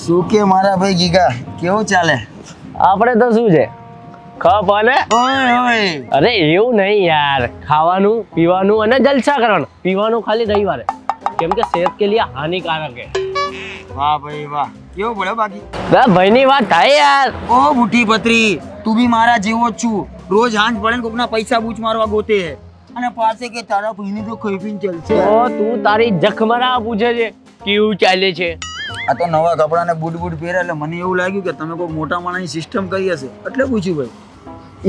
શું કે મારા ભાઈ ગીગા કેવું ચાલે? આપણે તો શું છે ખપ અને ઓય ઓય અરે એવું નહીં યાર, ખાવાનું પીવાનું અને જલસા કરવાનું. પીવાનું ખાલી રવિવારે, કેમ કે સેહત કે लिए हानिकारक है. વાહ ભાઈ વાહ, કેવું પડે બાકી? બે ભાઈની વાત થાય યાર. ઓ બુઠી પતરી, તું બી મારા જેવો જ છું. રોજ હાંજ પડે ને કોકના પૈસા બૂચ મારવા ગોતે હે અને પાસે કે તારા ભાઈને તો ખાઈ પીને ચાલશે. તો તું તારી જખમરા પૂછે છે કેવું ચાલે છે. આ તો નવા કપડા ને બૂટ બૂટ પહેરે એટલે મને એવું લાગ્યું કે તમે કોઈ મોટા માણસની સિસ્ટમ કરી હશે એટલે પૂછ્યું ભાઈ.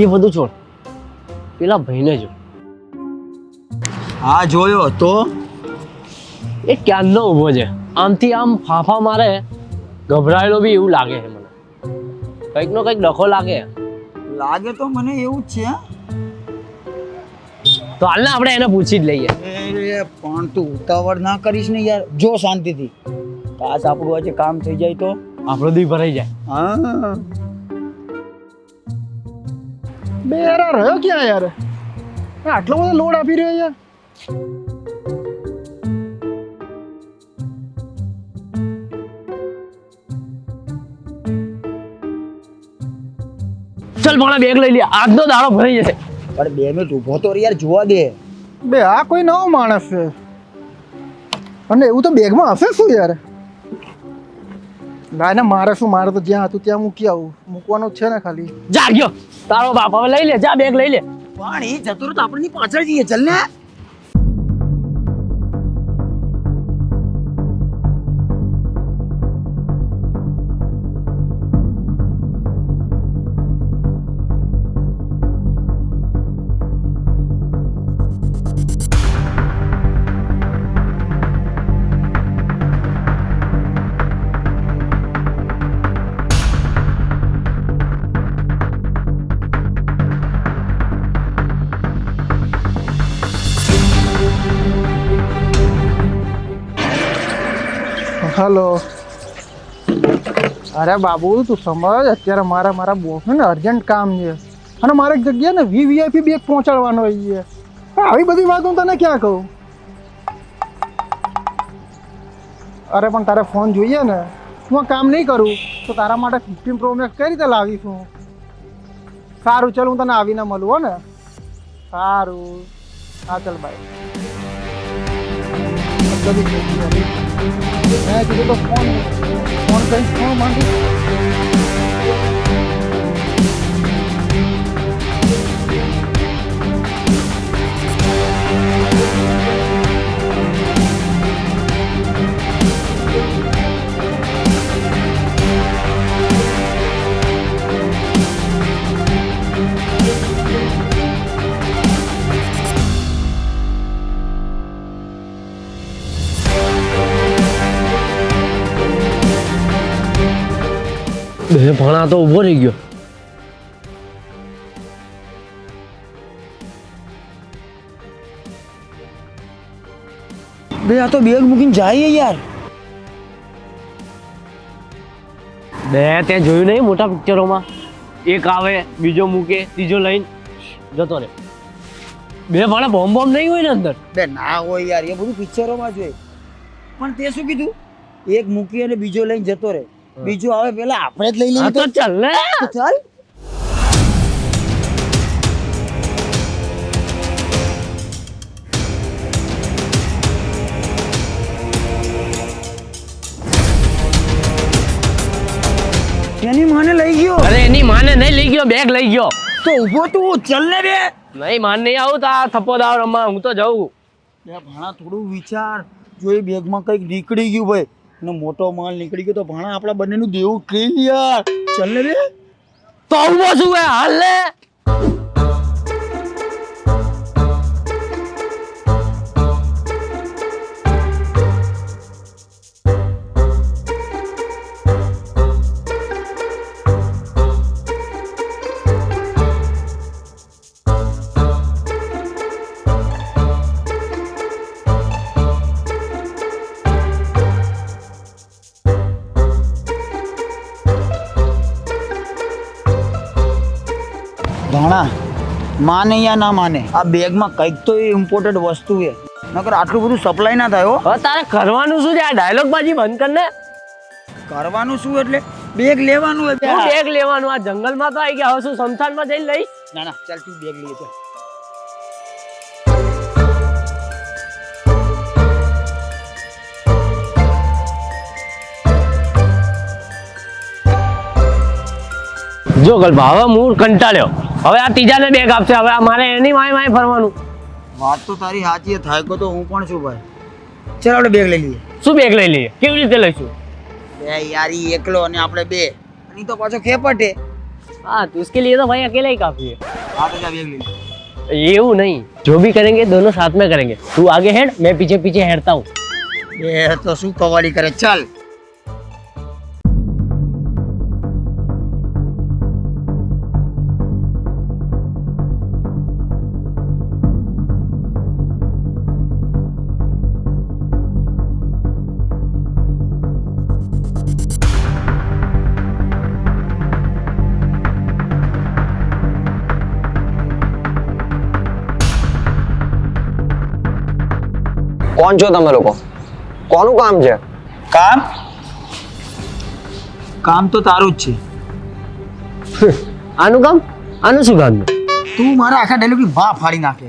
એ બધું છોડ, પેલા ભાઈને જો. હા જોયો તો. એ ક્યારનો ઊભો છે, આમથી આમ ફાફા મારે. ગભરાયેલો બી એવું લાગે છે મને. કંઈક નો કંઈક ડખો લાગે. લાગે તો મને એવું જ છે. તો હાલને આપણે એને પૂછી જ લઈએ. એ પણ તું ઉતાવળ ના કરીશ ને યાર, જો શાંતિથી. કાશ આપણું આજે કામ થઈ જાય તો. આપણો દી ભરાઈ જાય. હા બે યાર આ રહ્યો ક્યાં યાર? આટલો બધો લોડ આપી રહ્યો યાર. ચલ ભણા બેગ લઈ લે, આજનો દાડો ભરાઈ જશે. પણ 2 મિનિટ ઊભો તો યાર, જોવા દે. બે આ કોઈ નવો માણસ છે અને એવું તો બેગમાં હશે શું યાર? ના ને મારે શું, મારે તો જ્યાં હતું ત્યાં મૂકી આવું. મૂકવાનું જ છે ને ખાલી. જા ગયો તારો બાપ, હવે લઈ લે, જા બેગ લઈ લે. પણ એ જતો રહ્યો તો આપણની પાછળ જઈએ, ચલ ને. હલો. અરે બાબુ તું સમજ, અત્યારે મારા બોસને ને અર્જન્ટ કામ છે અને મારે એક જગ્યાએ ને વીવીઆઈપી બેગ પહોંચાડવાનો છે. આવી બધી વાત હું તને ક્યાં કહું? અરે પણ તારે ફોન જોઈએ ને, હું આ કામ નહીં કરું તો તારા માટે 15 Pro Max કઈ રીતે લાવીશું? સારું ચાલ, હું તને આવીને મળું હો ને. સારું હા ચાલ બાય. મેં કીધું તો ફોન કઈ ફોન માંગી. બે ભણા તો ઊભો રહી ગયો. બે આ તો બેગ મૂકીને જાય યાર. બે ત્યાં જોયું નહીં મોટા પિક્ચરોમાં, એક આવે બીજો મૂકે ત્રીજો લઈને જતો રહે. બે ભણા બોમ્બ નહીં હોય ને અંદર? બે ના હોય યાર, એ બધું પિક્ચરોમાં જ હોય. પણ તે શું કીધું? એક મૂકી અને બીજો લઈને જતો રહે. બીજો આવે પેલા આપણે જ લઈ લઈએ તો ચાલ ને. તો ચાલ. એની માને લઈ ગયો. અરે એની માને નહીં લઈ ગયો, બેગ લઈ ગયો. તો ઊભો તું, ચાલ ને બે. નહીં માન નહીં આવું તો આ થપ્પો દાવ રમવા હું તો જાઉં. બે ભાણા થોડું વિચાર, જો એ બેગમાં કંઈક નીકળી ગયું ભાઈ અને મોટો માલ નીકળી ગયો તો ભાણા આપણા બંનેનું દેવું ક્લીન યાર. ચાલ ને બે. તો ઉભો છું બે, હાલ લે. ભાણા માને યા ના માને, આ બેગમાં કંઈક તો ઇમ્પોર્ટન્ટ વસ્તુ છે, નકર આટલું બધું સપ્લાય ના થાય હો. હવે તારે કરવાનું શું છે? આ ડાયલોગ બાજી બંધ કર ને. કરવાનું શું એટલે બેગ લેવાનું હોય તું બેગ લેવાનું આ જંગલમાં તો આવી ગયા હવે શું સમશાનમાં જઈને લઈશ ના ના ચાલ તું બેગ લઈએ ચાલ જો કલ્પા હવે હું કંટાળ્યો હવે આ ત્રીજાને બેગ આપશે હવે આ મારે એની માય ફરવાનું વાત તો તારી સાચી થાય તો હું પણ છું ભાઈ ચાલ આપણે બેગ લઈ લઈએ શું બેગ લઈ લઈએ કેવી રીતે લઈશું બે યારી એકલો અને આપણે બે અને ઈ તો પાછો ખેપટે हाँ तो उसके लिए तो भाई अकेला ही काफी है હા તો જા બેગ લઈ લે ये नहीं जो भी करेंगे दोनों साथ में करेंगे तू आगे हेड मैं पीछे पीछे हेडता हूँ બે તો શું કવાલી કરે ચાલ કોણ છો તમે લોકો? કોનું કામ છે? કામ કામ તો તારું જ છે आनु काम आनु શું કામ તું મારા આખા ડાયલોગની ભા ફાડી નાખે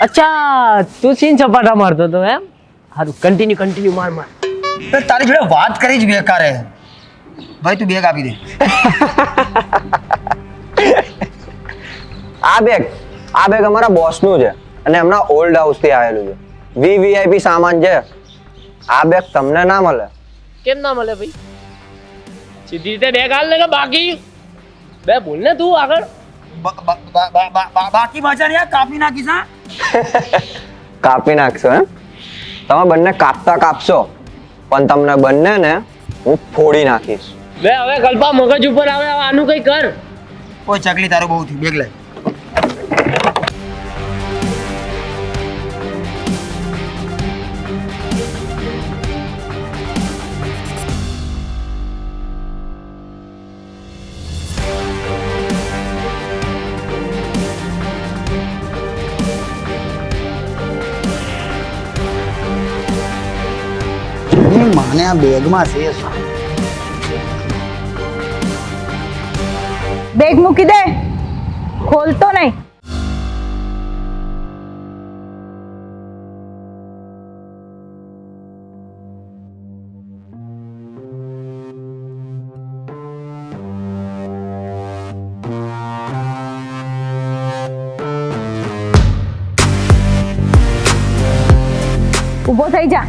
अच्छा તું સીન ચપાટા મારતો તો એમ હારું કન્ટિન્યુ માર તો તારી જોડે વાત કરી જ બેકાર હે ભાઈ તું બેગ આપી દે આ બેગ અમારા બોસનું છે અને એમના ઓલ્ડ હાઉસ થી આવેલું છે વીવીઆઈપી સામાન છે આ બેગ તમને ના મળે કેમ ના મળે ભાઈ સીધી રીતે બેગ હાલ ને બાકી બે બોલ ને તું આગળ બાકી મજા નહીં કાપી નાખીશ હા કાપી નાખશો એમ તમે બંને કાપશો પણ તમને બંનેને હું ફોડી નાખીશ બે હવે કલ્પા મગજ ઉપર આવે આનું કઈ કર કોઈ ચકલી તારું બહુ થયું બેગ લે માને આ બેગમાં છે શું બેગ મૂકી દે ખોલતો નહીં ઊભો થઈ જા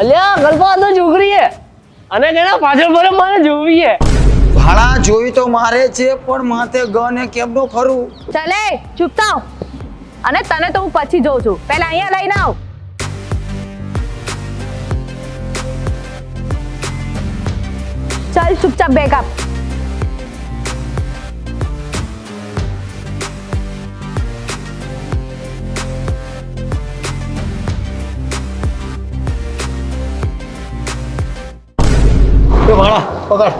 અલ્યા કલ્પા તો છોકરી હે અને કેના પાછળ પડે મને જોવી હે ભાડા જોઈ તો મારે છે પણ માથે ગને કેમનો ફરું ચાલે ચૂપ થાવ અને તને તો હું પછી જોઉં છું પહેલા અહીંયા લઈને આવ ચાલ ચૂપચાપ બેગ આપ તો ભાડા પકડ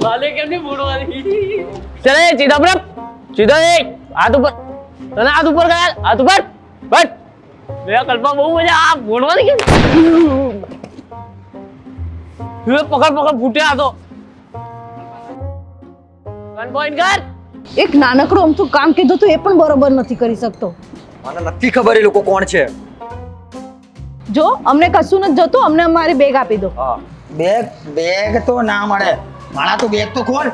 વાલે કેમ ની બોડવાની ચલે સીધા પર સીધા એક હાથ ઉપર તને હાથ ઉપર કર હાથ ઉપર બટ બે કલ્પા બહુ મજા આ બોડવાની કેમ પકડ ફૂટ્યા તો ગન પોઈન્ટ કર એક નાનકડું અમથું કામ કીધું તું એ પણ બરોબર નથી કરી શકતો મને નથી ખબર એ લોકો કોણ છે જો અમને કશું નથી જોતું અમને અમારી બેગ આપી દો હા બેગ તો ના મળે ભાડા તું બેગ તો ખોલ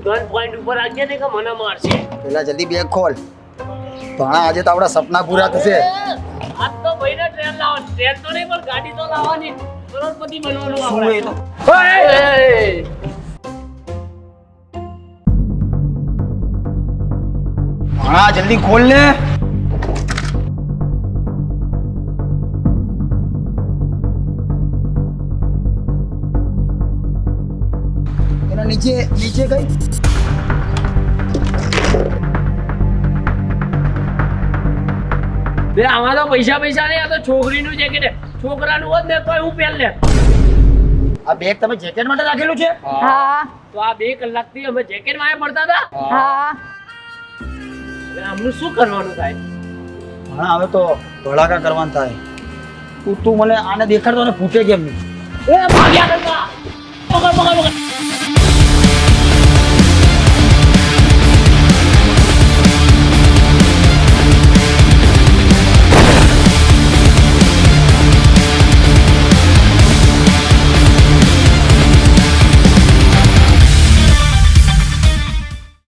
ગન પોઈન્ટ ઉપર આગે ને કે મને મારશે પેલા જલ્દી બેગ ખોલ ભાડા આજે તો આપણા સપના પૂરા થશે આજ તો ભાઈને ટ્રેન લાવો ટ્રેન તો નહીં પણ ગાડી તો લાવવાની કરોડપતિ બનવાનું શું એ તો ભાડા જલ્દી ખોલ ને એના નીચે કઈ બે આમાં તો પૈસા નહીં આ તો છોકરીનું જેકેટ છોકરાનું હોત ને તોય હું પહેર લે આ બેગ તમે જેકેટ માટે રાખેલું છે હા તો આ 2 કલાકથી અમે જેકેટમાં પડતા હતા હા હવે આમનું શું કરવાનું થાય? ભાણા હવે તો ધડાકા કરવાનું થાય. તું મને આને દેખાડતો ને ફૂટે કેમ નહીં? એ ભાગ્યા કરતા પકડ પકડ પકડ